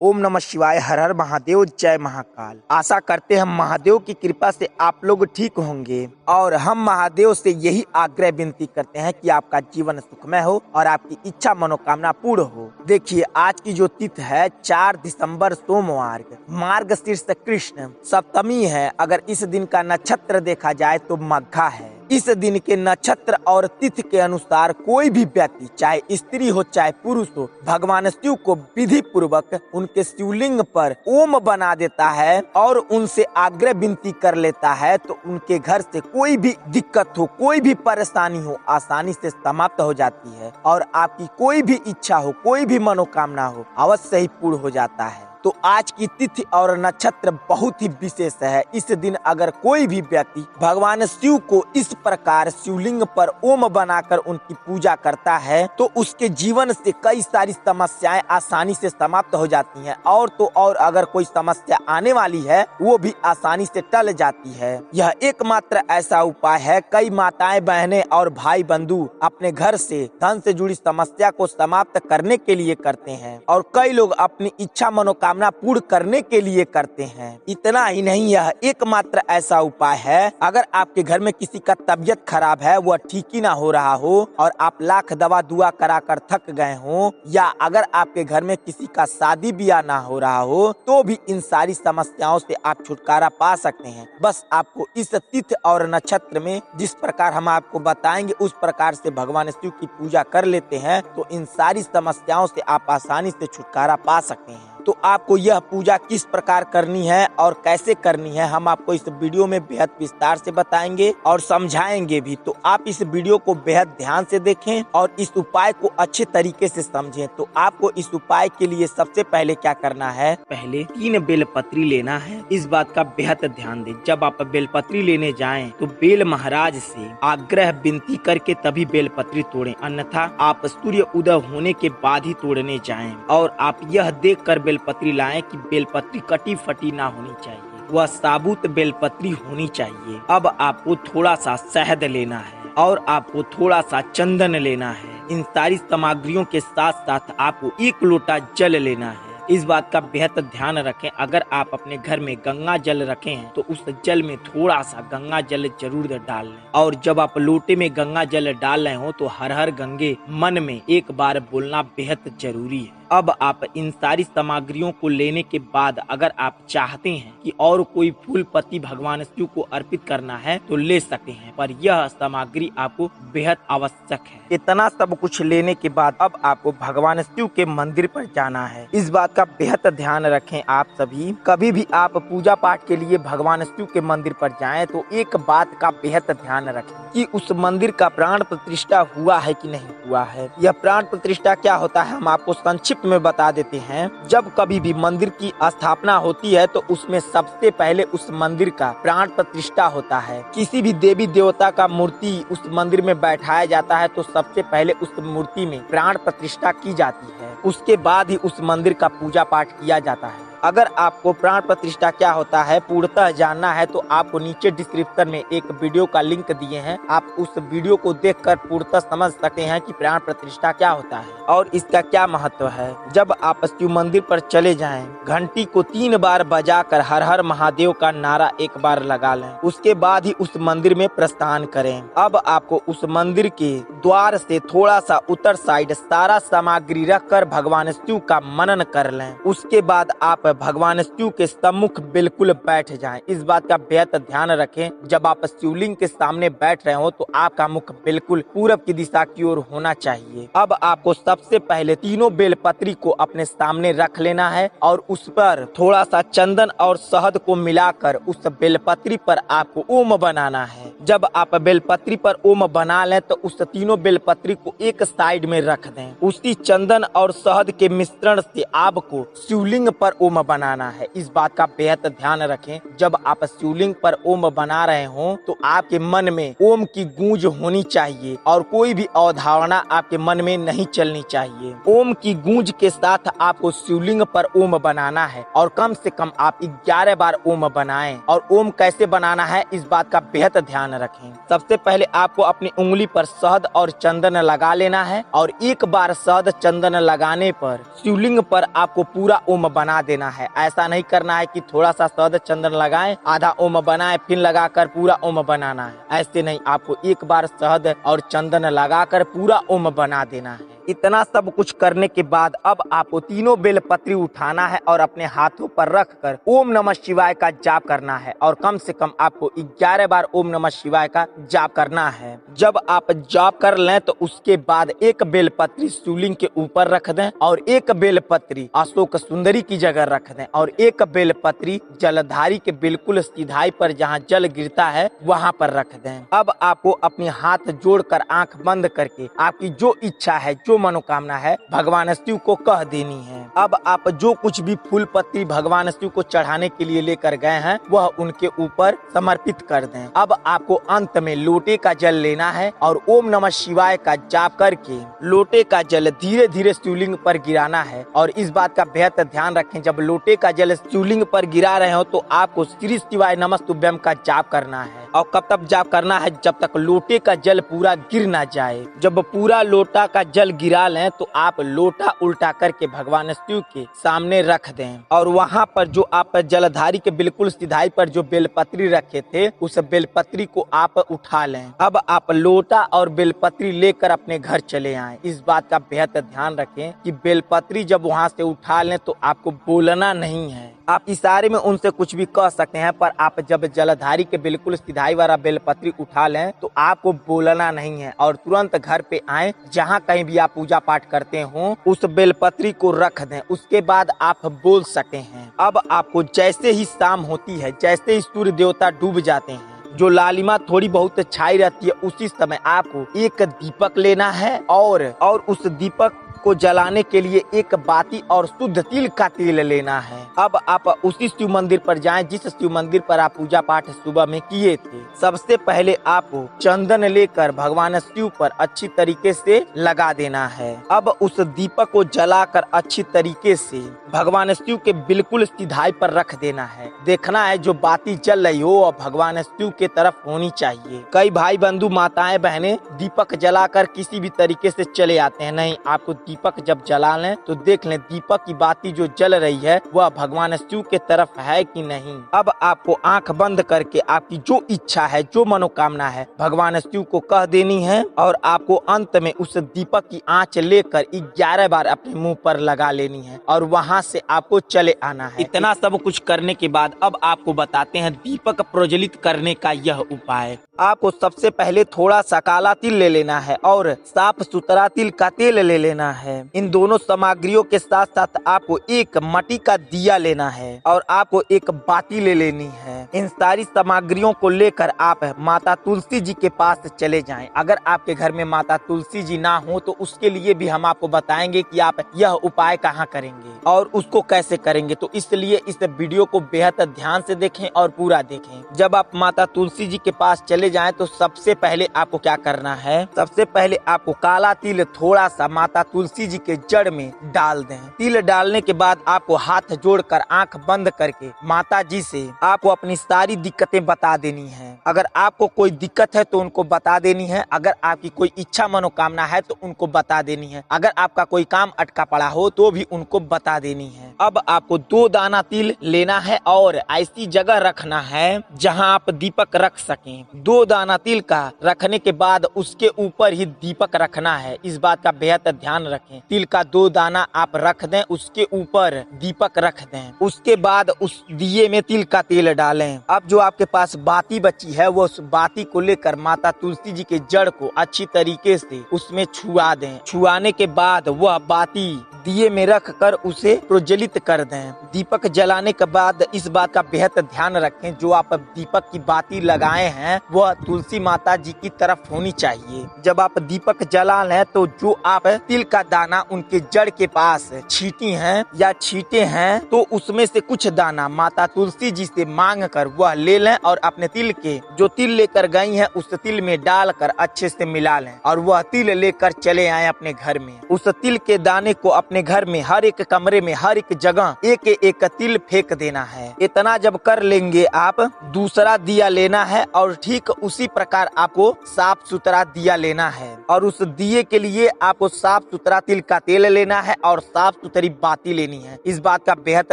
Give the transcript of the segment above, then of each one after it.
ओम नमः शिवाय। हर हर महादेव, जय महाकाल। आशा करते हैं हम महादेव की कृपा से आप लोग ठीक होंगे और हम महादेव से यही आग्रह विनती करते हैं कि आपका जीवन सुखमय हो और आपकी इच्छा मनोकामना पूर्ण हो। देखिए, आज की जो तिथि है 4 दिसंबर सोमवार, मार्गशीर्ष कृष्ण सप्तमी है। अगर इस दिन का नक्षत्र देखा जाए तो मघा है। इस दिन के नक्षत्र और तिथि के अनुसार कोई भी व्यक्ति, चाहे स्त्री हो चाहे पुरुष हो, भगवान शिव को विधि पूर्वक उनके शिवलिंग पर ओम बना देता है और उनसे आग्रह विनती कर लेता है तो उनके घर से कोई भी दिक्कत हो, कोई भी परेशानी हो, आसानी से समाप्त हो जाती है और आपकी कोई भी इच्छा हो, कोई भी मनोकामना हो, अवश्य ही पूर्ण हो जाता है। तो आज की तिथि और नक्षत्र बहुत ही विशेष है। इस दिन अगर कोई भी व्यक्ति भगवान शिव को इस प्रकार शिवलिंग पर ओम बनाकर उनकी पूजा करता है तो उसके जीवन से कई सारी समस्याएं आसानी से समाप्त हो जाती हैं और तो और अगर कोई समस्या आने वाली है वो भी आसानी से टल जाती है। यह एकमात्र ऐसा उपाय है। कई माताएं, बहनें और भाई बंधु अपने घर से धन से जुड़ी समस्या को समाप्त करने के लिए करते हैं और कई लोग अपनी इच्छा मनोकामना पूर्ण करने के लिए करते हैं। इतना ही नहीं, यह एकमात्र ऐसा उपाय है। अगर आपके घर में किसी का तबीयत खराब है, वह ठीक ही ना हो रहा हो और आप लाख दवा दुआ कराकर थक गए हो, या अगर आपके घर में किसी का शादी ब्याह ना हो रहा हो, तो भी इन सारी समस्याओं से आप छुटकारा पा सकते हैं। बस आपको इस तिथि और नक्षत्र में जिस प्रकार हम आपको बताएंगे उस प्रकार से भगवान शिव की पूजा कर लेते हैं तो इन सारी समस्याओं से आप आसानी से छुटकारा पा सकते हैं। तो आपको यह पूजा किस प्रकार करनी है और कैसे करनी है हम आपको इस वीडियो में बेहद विस्तार से बताएंगे और समझाएंगे भी। तो आप इस वीडियो को बेहद ध्यान से देखें और इस उपाय को अच्छे तरीके से समझें। तो आपको इस उपाय के लिए सबसे पहले क्या करना है, पहले 3 बेलपत्री लेना है। इस बात का बेहद ध्यान दें। जब आप बेलपत्री लेने जाएं तो बेल महाराज से आग्रह विनती करके तभी बेलपत्री तोड़ें, अन्यथा आप सूर्य उदय होने के बाद ही तोड़ने जाएं। और आप यह देखकर बेलपत्री लाएं कि बेलपत्री कटी फटी ना होनी चाहिए, वह साबुत बेलपत्री होनी चाहिए। अब आपको थोड़ा सा शहद लेना है और आपको थोड़ा सा चंदन लेना है। इन सारी सामग्रियों के साथ साथ आपको 1 लोटा जल लेना है। इस बात का बेहद ध्यान रखें, अगर आप अपने घर में गंगा जल रखे हैं तो उस जल में थोड़ा सा गंगा जल जरूर डाल लें। और जब आप लोटे में गंगा जल डाल रहे हो तो हर हर गंगे मन में 1 बार बोलना बेहद जरूरी है। अब आप इन सारी सामग्रियों को लेने के बाद अगर आप चाहते हैं कि और कोई फूल पत्ती भगवान शिव को अर्पित करना है तो ले सकते हैं, पर यह सामग्री आपको बेहद आवश्यक है। इतना सब कुछ लेने के बाद अब आपको भगवान शिव के मंदिर पर जाना है। इस बात का बेहद ध्यान रखें। आप सभी कभी भी आप पूजा पाठ के लिए भगवान शिव के मंदिर पर जाएं तो एक बात का बेहद ध्यान रखें कि उस मंदिर का प्राण प्रतिष्ठा हुआ है कि नहीं हुआ है। यह प्राण प्रतिष्ठा क्या होता है हम आपको संक्षिप्त में बता देते हैं। जब कभी भी मंदिर की स्थापना होती है तो उसमें सबसे पहले उस मंदिर का प्राण प्रतिष्ठा होता है। किसी भी देवी देवता का मूर्ति उस मंदिर में बैठाया जाता है तो सबसे पहले उस मूर्ति में प्राण प्रतिष्ठा की जाती है, उसके बाद ही उस मंदिर का पूजा पाठ किया जाता है। अगर आपको प्राण प्रतिष्ठा क्या होता है पूर्णतः जानना है तो आपको नीचे डिस्क्रिप्शन में एक वीडियो का लिंक दिए हैं, आप उस वीडियो को देखकर पूर्णतः समझ सकते हैं कि प्राण प्रतिष्ठा क्या होता है और इसका क्या महत्व है। जब आप शिव मंदिर पर चले जाएं, घंटी को 3 बार बजाकर हर हर महादेव का नारा 1 बार लगा लें, उसके बाद ही उस मंदिर में प्रस्थान करें। अब आपको उस मंदिर के द्वार से थोड़ा सा उत्तर साइड सारा सामग्री रखकर भगवान शिव का मनन कर लें। उसके बाद आप भगवान शिव के सम्मुख बिल्कुल बैठ जाएं। इस बात का बेहद ध्यान रखें, जब आप शिवलिंग के सामने बैठ रहे हो तो आपका मुख बिल्कुल पूरब की दिशा की ओर होना चाहिए। अब आपको सबसे पहले 3 बेलपत्री को अपने सामने रख लेना है और उस पर थोड़ा सा चंदन और शहद को मिलाकर उस बेलपत्री पर आपको ओम बनाना है। जब आप बेलपत्री पर ओम बना लें तो उस 3 बेलपत्री को एक साइड में रख दें। उसी चंदन और शहद के मिश्रण से आपको शिवलिंग पर ओम ओम बनाना है। इस बात का बेहद ध्यान रखें, जब आप शिवलिंग पर ओम बना रहे हो तो आपके मन में ओम की गूंज होनी चाहिए और कोई भी अवधारणा आपके मन में नहीं चलनी चाहिए। ओम की गूंज के साथ आपको शिवलिंग पर ओम बनाना है और कम से कम आप 11 बार ओम बनाएं। और ओम कैसे बनाना है इस बात का बेहद ध्यान रखें। सबसे पहले आपको अपनी उंगली पर शहद और चंदन लगा लेना है और एक बार शहद चंदन लगाने पर शिवलिंग पर आपको पूरा ओम बना देना है। ऐसा नहीं करना है कि थोड़ा सा शहद चंदन लगाएं, आधा ओम बनाएं, फिर लगाकर पूरा ओम बनाना है। ऐसे नहीं, आपको एक बार शहद और चंदन लगाकर पूरा ओम बना देना है। इतना सब कुछ करने के बाद अब आपको तीनों बेलपत्री उठाना है और अपने हाथों पर रखकर ओम नमः शिवाय का जाप करना है और कम से कम आपको 11 बार ओम नमः शिवाय का जाप करना है। जब आप जाप कर लें तो उसके बाद एक बेलपत्री शिवलिंग के ऊपर रख दें और एक बेलपत्री अशोक सुंदरी की जगह रख दें और एक बेलपत्री जलधारी के बिल्कुल सीधाई पर जहाँ जल गिरता है वहाँ पर रख दें। अब आपको अपने हाथ जोड़कर आंख बंद करके आपकी जो इच्छा है, जो मनोकामना है, भगवान शिव को कह देनी है। अब आप जो कुछ भी फूल पत्ती भगवान शिव को चढ़ाने के लिए लेकर गए हैं वह उनके ऊपर समर्पित कर दें। अब आपको अंत में लोटे का जल लेना है और ओम नमः शिवाय का जाप करके लोटे का जल धीरे धीरे शिवलिंग पर गिराना है। और इस बात का बेहद ध्यान रखें, जब लोटे का जल शिवलिंग पर गिरा रहे हो तो आपको श्री शिवाय नमस्तुभ्यम का जाप करना है। और कब तक जाप करना है? जब तक लोटे का जल पूरा गिर ना जाए। जब पूरा लोटा का जल गिरा लें तो आप लोटा उल्टा करके भगवान शिव के सामने रख दें और वहाँ पर जो आप जलधारी के बिल्कुल सीधाई पर जो बेलपत्री रखे थे उस बेलपत्री को आप उठा लें। अब आप लोटा और बेलपत्री लेकर अपने घर चले आएं। इस बात का बेहद ध्यान रखें कि बेलपत्री जब वहाँ से उठा लें तो आपको बोलना नहीं है। आप इशारे में उनसे कुछ भी कह सकते हैं, पर आप जब जलधारी के बिल्कुल सीधाई वाला बेलपत्री उठा लें तो आपको बोलना नहीं है और तुरंत घर पे आए, जहाँ कहीं भी आप पूजा पाठ करते हो उस बेलपत्री को रख दें। उसके बाद आप बोल सकते हैं। अब आपको जैसे ही शाम होती है, जैसे ही सूर्य देवता डूब जाते हैं, जो लालिमा थोड़ी बहुत छाई रहती है, उसी समय आपको एक दीपक लेना है और उस दीपक को जलाने के लिए एक बाती और शुद्ध तिल का तेल लेना है। अब आप उसी शिव मंदिर पर जाएं जिस शिव मंदिर पर आप पूजा पाठ सुबह में किए थे। सबसे पहले आपको चंदन लेकर भगवान शिव पर अच्छी तरीके से लगा देना है। अब उस दीपक को जलाकर अच्छी तरीके से भगवान शिव के बिल्कुल सीधाई पर रख देना है। देखना है जो बाती जल रही हो और भगवान शिव के तरफ होनी चाहिए। कई भाई बंधु माताएं बहनें दीपक जलाकर किसी भी तरीके से चले आते हैं। नहीं, आपको दीपक जब जला लें तो देख लें दीपक की बाती जो जल रही है वह भगवान शिव के तरफ है कि नहीं। अब आपको आंख बंद करके आपकी जो इच्छा है, जो मनोकामना है, भगवान शिव को कह देनी है और आपको अंत में उस दीपक की आंच लेकर 11 बार अपने मुंह पर लगा लेनी है और वहां से आपको चले आना है। इतना सब कुछ करने के बाद अब आपको बताते हैं दीपक प्रज्वलित करने का यह उपाय। आपको सबसे पहले थोड़ा सा काला तिल ले लेना है और साफ सुथरा तिल का तेल ले लेना है। इन दोनों सामग्रियों के साथ साथ आपको एक मट्टी का दिया लेना है और आपको एक बाती ले लेनी है। इन सारी सामग्रियों को लेकर आप माता तुलसी जी के पास चले जाएं। अगर आपके घर में माता तुलसी जी ना हो तो उसके लिए भी हम आपको बताएंगे कि आप यह उपाय कहाँ करेंगे और उसको कैसे करेंगे। तो इसलिए इस वीडियो को बेहद ध्यान से देखें और पूरा देखें। जब आप माता तुलसी जी के पास चले जाएं तो सबसे पहले आपको क्या करना है? सबसे पहले आपको काला तिल थोड़ा सा माता तुलसी जी के जड़ में डाल दें। तिल डालने के बाद आपको हाथ जोड़कर आंख बंद करके माता जी से आपको अपनी सारी दिक्कतें बता देनी है। अगर आपको कोई दिक्कत है तो उनको बता देनी है। अगर आपकी कोई इच्छा मनोकामना है तो उनको बता देनी है। अगर आपका कोई काम अटका पड़ा हो तो भी उनको बता देनी है। अब आपको 2 दाना तिल लेना है और ऐसी जगह रखना है जहां आप दीपक रख सकें। 2 दाना तिल का रखने के बाद उसके ऊपर ही दीपक रखना है। इस बात का बेहद ध्यान रखें। तिल का 2 दाना आप रख दें, उसके ऊपर दीपक रख दें। उसके बाद उस दिए में तिल का तेल डालें। अब जो आपके पास बाती बची है वो उस बाती को लेकर माता तुलसी जी के जड़ को अच्छी तरीके से उसमें छुआ दें। छुआने के बाद वह बाती दिए में रख कर उसे प्रज्वलित कर दें। दीपक जलाने के बाद इस बात का बेहद ध्यान रखें, जो आप दीपक की बाती लगाए हैं वह तुलसी माता जी की तरफ होनी चाहिए। जब आप दीपक जला लें तो जो आप तिल का दाना उनके जड़ के पास छीटी हैं या छीटे हैं, तो उसमें से कुछ दाना माता तुलसी जी से मांग कर वह ले लें और अपने तिल के जो तिल लेकर गई हैं उस तिल में डालकर अच्छे से मिला लें और वह तिल लेकर चले आए अपने घर में। उस तिल के दाने को अपने घर में हर एक कमरे में हर एक जगह एक एक तिल फेंक देना है। इतना जब कर लेंगे आप, दूसरा दिया लेना है और ठीक उसी प्रकार आपको साफ सुथरा दिया लेना है और उस दिए के लिए आपको साफ सुथरा तिल का तेल लेना है और साफ सुथरी बाती लेनी है। इस बात का बेहद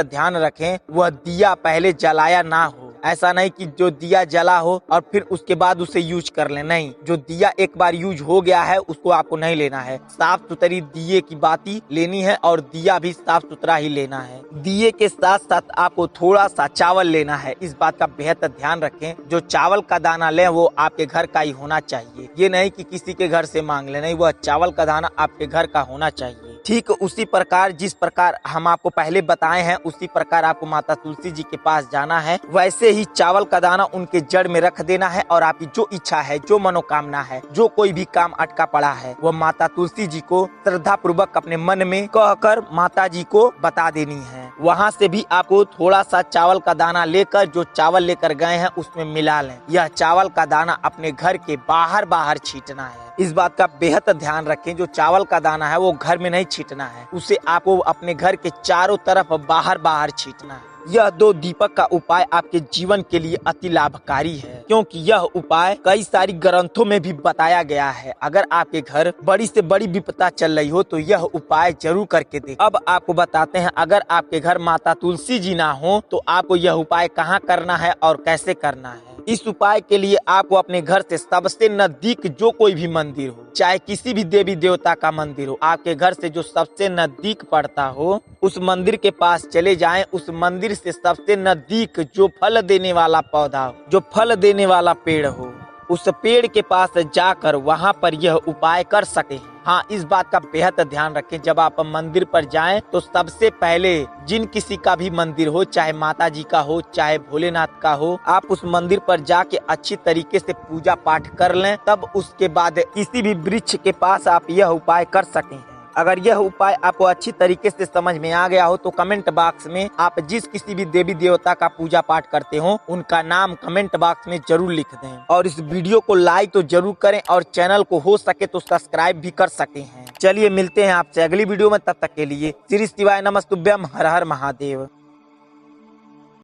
ध्यान रखें, वह दिया पहले जलाया ना हो। ऐसा नहीं कि जो दिया जला हो और फिर उसके बाद उसे यूज कर ले, नहीं, जो दिया एक बार यूज हो गया है उसको आपको नहीं लेना है। साफ सुथरी दिए की बाती लेनी है और दिया भी साफ सुथरा ही लेना है। दिए के साथ साथ आपको थोड़ा सा चावल लेना है। इस बात का बेहद ध्यान रखें, जो चावल का दाना लें वो आपके घर का ही होना चाहिए। ये नहीं कि किसी के घर से मांग ले, नहीं, वह चावल का दाना आपके घर का होना चाहिए। ठीक उसी प्रकार जिस प्रकार हम आपको पहले बताए हैं उसी प्रकार आपको माता तुलसी जी के पास जाना है, वैसे ही चावल का दाना उनके जड़ में रख देना है और आपकी जो इच्छा है, जो मनोकामना है, जो कोई भी काम अटका पड़ा है, वह माता तुलसी जी को श्रद्धा पूर्वक अपने मन में कहकर माता जी को बता देनी है। वहाँ से भी आपको थोड़ा सा चावल का दाना लेकर जो चावल लेकर गए हैं उसमें मिला लें। यह चावल का दाना अपने घर के बाहर बाहर छींटना है। इस बात का बेहद ध्यान रखें, जो चावल का दाना है वो घर में नहीं छींटना है, उसे आपको अपने घर के चारों तरफ बाहर बाहर छींटना है। यह 2 दीपक का उपाय आपके जीवन के लिए अति लाभकारी है, क्योंकि यह उपाय कई सारी ग्रंथों में भी बताया गया है। अगर आपके घर बड़ी से बड़ी विपदा चल रही हो तो यह उपाय जरूर करके देखें। अब आपको बताते हैं, अगर आपके घर माता तुलसी जी ना हो तो आपको यह उपाय कहाँ करना है और कैसे करना है। इस उपाय के लिए आपको अपने घर से सबसे नजदीक जो कोई भी मंदिर हो, चाहे किसी भी देवी देवता का मंदिर हो, आपके घर से जो सबसे नजदीक पड़ता हो उस मंदिर के पास चले जाएं। उस मंदिर से सबसे नजदीक जो फल देने वाला पौधा हो, जो फल देने वाला पेड़ हो, उस पेड़ के पास जाकर वहां पर यह उपाय कर सके। हाँ, इस बात का बेहद ध्यान रखें, जब आप मंदिर पर जाएं तो सबसे पहले जिन किसी का भी मंदिर हो, चाहे माता जी का हो चाहे भोलेनाथ का हो, आप उस मंदिर पर जाके अच्छी तरीके से पूजा पाठ कर लें। तब उसके बाद किसी भी वृक्ष के पास आप यह उपाय कर सकें। अगर यह उपाय आपको अच्छी तरीके से समझ में आ गया हो तो कमेंट बॉक्स में आप जिस किसी भी देवी देवता का पूजा पाठ करते हो उनका नाम कमेंट बॉक्स में जरूर लिख दें और इस वीडियो को लाइक तो जरूर करें और चैनल को हो सके तो सब्सक्राइब भी कर सकते हैं। चलिए मिलते हैं आपसे अगली वीडियो में, तब तक के लिए श्री शिवाय नमस्तुभ्यम, हर हर महादेव।